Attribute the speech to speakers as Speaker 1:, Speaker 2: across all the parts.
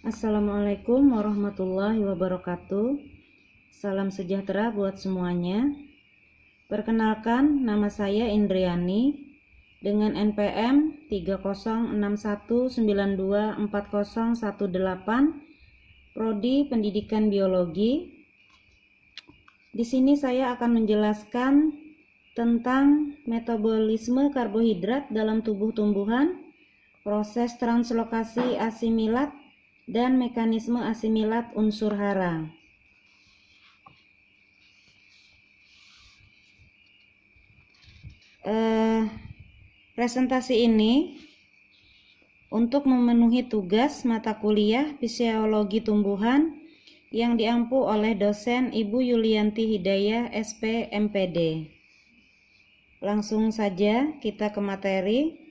Speaker 1: Assalamualaikum warahmatullahi wabarakatuh. Salam sejahtera buat semuanya. Perkenalkan, nama saya Indriani dengan NPM 30619240118, Prodi Pendidikan Biologi. Di sini saya akan menjelaskan tentang metabolisme karbohidrat dalam tubuh tumbuhan, proses translokasi asimilat, dan mekanisme asimilat unsur hara. Presentasi ini untuk memenuhi tugas mata kuliah Fisiologi Tumbuhan yang diampu oleh dosen Ibu Yulianti Hidayah, SP, MPD. Langsung saja kita ke materi.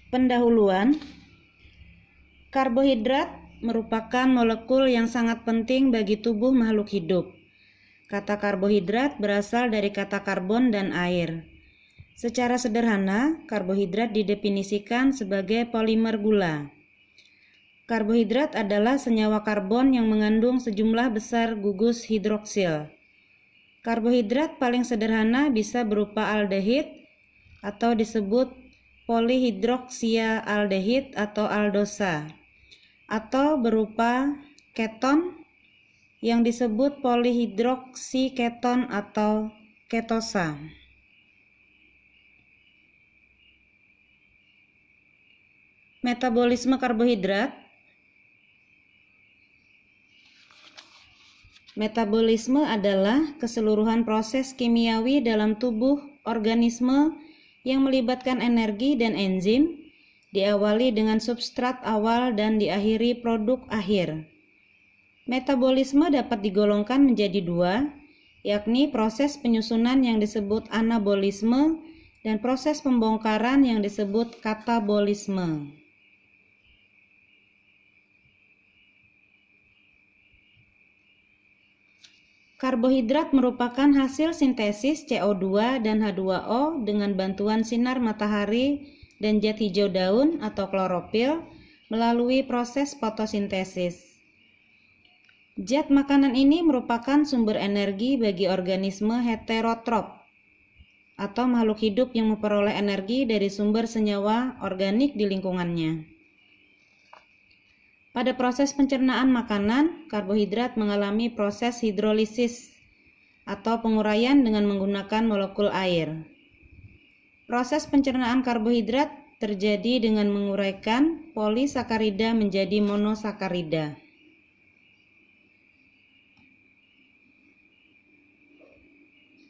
Speaker 1: Pendahuluan. Karbohidrat merupakan molekul yang sangat penting bagi tubuh makhluk hidup. Kata karbohidrat berasal dari kata karbon dan air. Secara sederhana, karbohidrat didefinisikan sebagai polimer gula. Karbohidrat adalah senyawa karbon yang mengandung sejumlah besar gugus hidroksil. Karbohidrat paling sederhana bisa berupa aldehid atau disebut polihidroksialdehid atau aldosa, atau berupa keton yang disebut polihidroksiketon atau ketosa. Metabolisme karbohidrat. Metabolisme adalah keseluruhan proses kimiawi dalam tubuh organisme yang melibatkan energi dan enzim, diawali dengan substrat awal dan diakhiri produk akhir. Metabolisme dapat digolongkan menjadi dua, yakni proses penyusunan yang disebut anabolisme dan proses pembongkaran yang disebut katabolisme. Karbohidrat merupakan hasil sintesis CO2 dan H2O dengan bantuan sinar matahari dan zat hijau daun atau klorofil melalui proses fotosintesis. Zat makanan ini merupakan sumber energi bagi organisme heterotrop atau makhluk hidup yang memperoleh energi dari sumber senyawa organik di lingkungannya. Pada proses pencernaan makanan, karbohidrat mengalami proses hidrolisis atau penguraian dengan menggunakan molekul air. Proses pencernaan karbohidrat terjadi dengan menguraikan polisakarida menjadi monosakarida.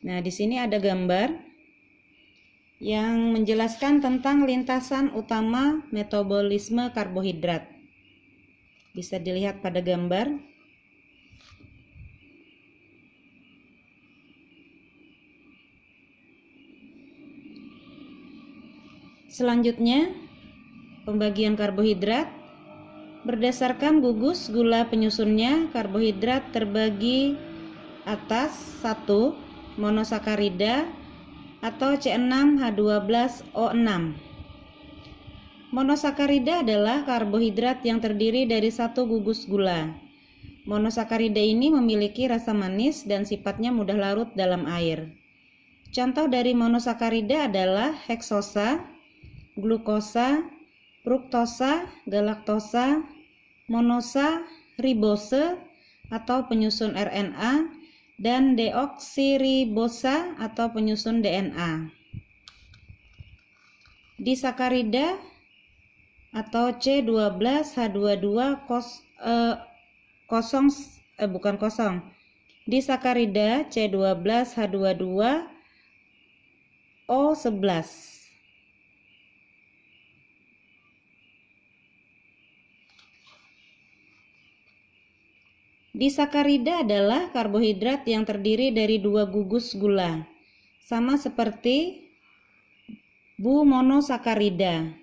Speaker 1: Nah, di sini ada gambar yang menjelaskan tentang lintasan utama metabolisme karbohidrat. Bisa dilihat pada gambar. Selanjutnya, pembagian karbohidrat. Berdasarkan gugus gula penyusunnya, karbohidrat terbagi atas 1. Monosakarida atau C6H12O6. Monosakarida adalah karbohidrat yang terdiri dari satu gugus gula. Monosakarida ini memiliki rasa manis dan sifatnya mudah larut dalam air. Contoh dari monosakarida adalah heksosa, glukosa, fruktosa, galaktosa, monosa, ribose atau penyusun RNA, dan deoksiribosa atau penyusun DNA. Disakarida atau C12H22 Disakarida C12H22O11. Disakarida adalah karbohidrat yang terdiri dari dua gugus gula, sama seperti monosakarida.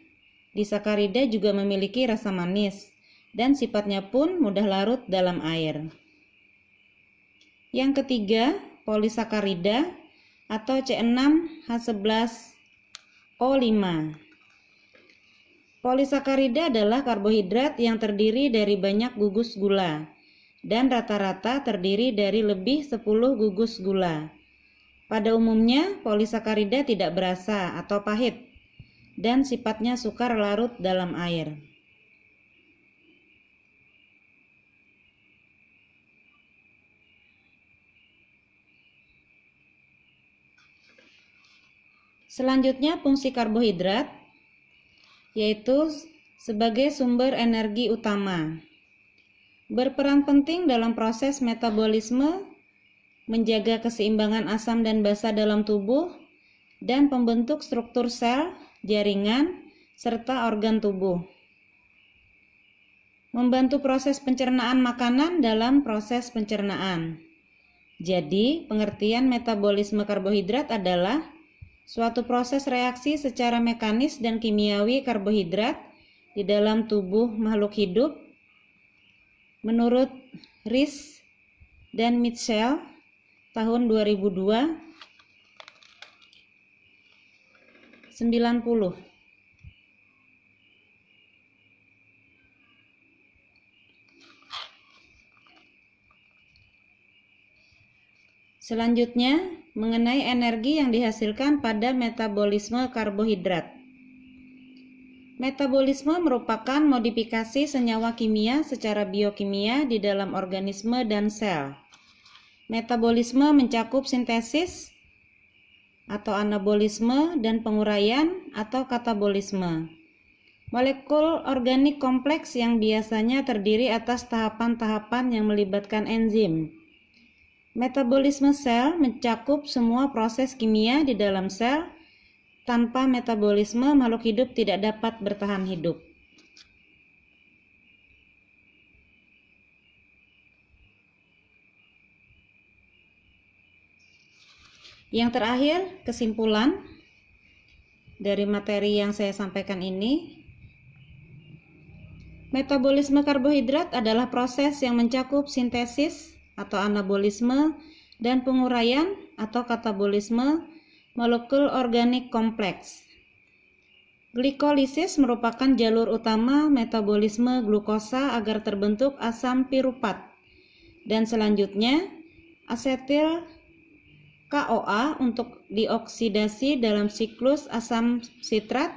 Speaker 1: Disakarida juga memiliki rasa manis dan sifatnya pun mudah larut dalam air. Yang ketiga, polisakarida atau C6H11O5. Polisakarida adalah karbohidrat yang terdiri dari banyak gugus gula dan rata-rata terdiri dari lebih 10 gugus gula. Pada umumnya, polisakarida tidak berasa atau pahit dan sifatnya sukar larut dalam air. Selanjutnya, fungsi karbohidrat yaitu sebagai sumber energi utama. Berperan penting dalam proses metabolisme, menjaga keseimbangan asam dan basa dalam tubuh, dan pembentuk struktur sel, jaringan, serta organ tubuh. Membantu proses pencernaan makanan dalam proses pencernaan. Jadi, pengertian metabolisme karbohidrat adalah suatu proses reaksi secara mekanis dan kimiawi karbohidrat di dalam tubuh makhluk hidup menurut Rees dan Mitchell tahun 2002 90. Selanjutnya, mengenai energi yang dihasilkan pada metabolisme karbohidrat. Metabolisme merupakan modifikasi senyawa kimia secara biokimia di dalam organisme dan sel. Metabolisme mencakup sintesis atau anabolisme dan penguraian atau katabolisme. Molekul organik kompleks yang biasanya terdiri atas tahapan-tahapan yang melibatkan enzim. Metabolisme sel mencakup semua proses kimia di dalam sel. Tanpa metabolisme, makhluk hidup tidak dapat bertahan hidup. Yang terakhir, kesimpulan dari materi yang saya sampaikan ini. Metabolisme karbohidrat adalah proses yang mencakup sintesis atau anabolisme dan penguraian atau katabolisme molekul organik kompleks. Glikolisis merupakan jalur utama metabolisme glukosa agar terbentuk asam piruvat, dan selanjutnya asetil CoA untuk dioksidasi dalam siklus asam sitrat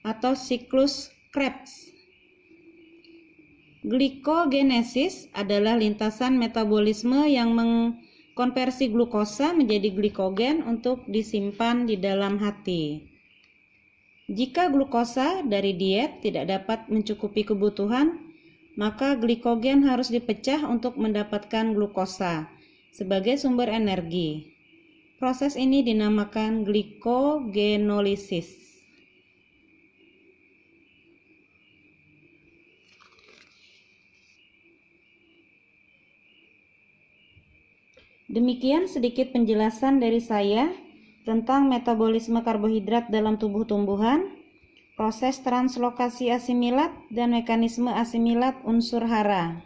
Speaker 1: atau siklus Krebs. Glikogenesis adalah lintasan metabolisme yang mengkonversi glukosa menjadi glikogen untuk disimpan di dalam hati. Jika glukosa dari diet tidak dapat mencukupi kebutuhan, maka glikogen harus dipecah untuk mendapatkan glukosa sebagai sumber energi. Proses ini dinamakan glikogenolisis. Demikian sedikit penjelasan dari saya tentang metabolisme karbohidrat dalam tubuh tumbuhan, proses translokasi asimilat, dan mekanisme asimilat unsur hara.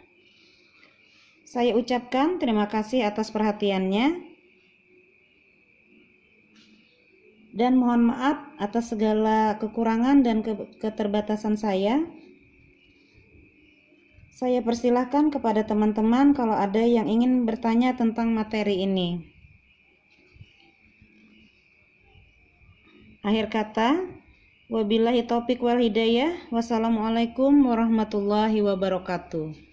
Speaker 1: Saya ucapkan terima kasih atas perhatiannya dan mohon maaf atas segala kekurangan dan keterbatasan saya. Saya persilahkan kepada teman-teman kalau ada yang ingin bertanya tentang materi ini. Akhir kata, wabillahi taufiq wal hidayah. Wassalamualaikum warahmatullahi wabarakatuh.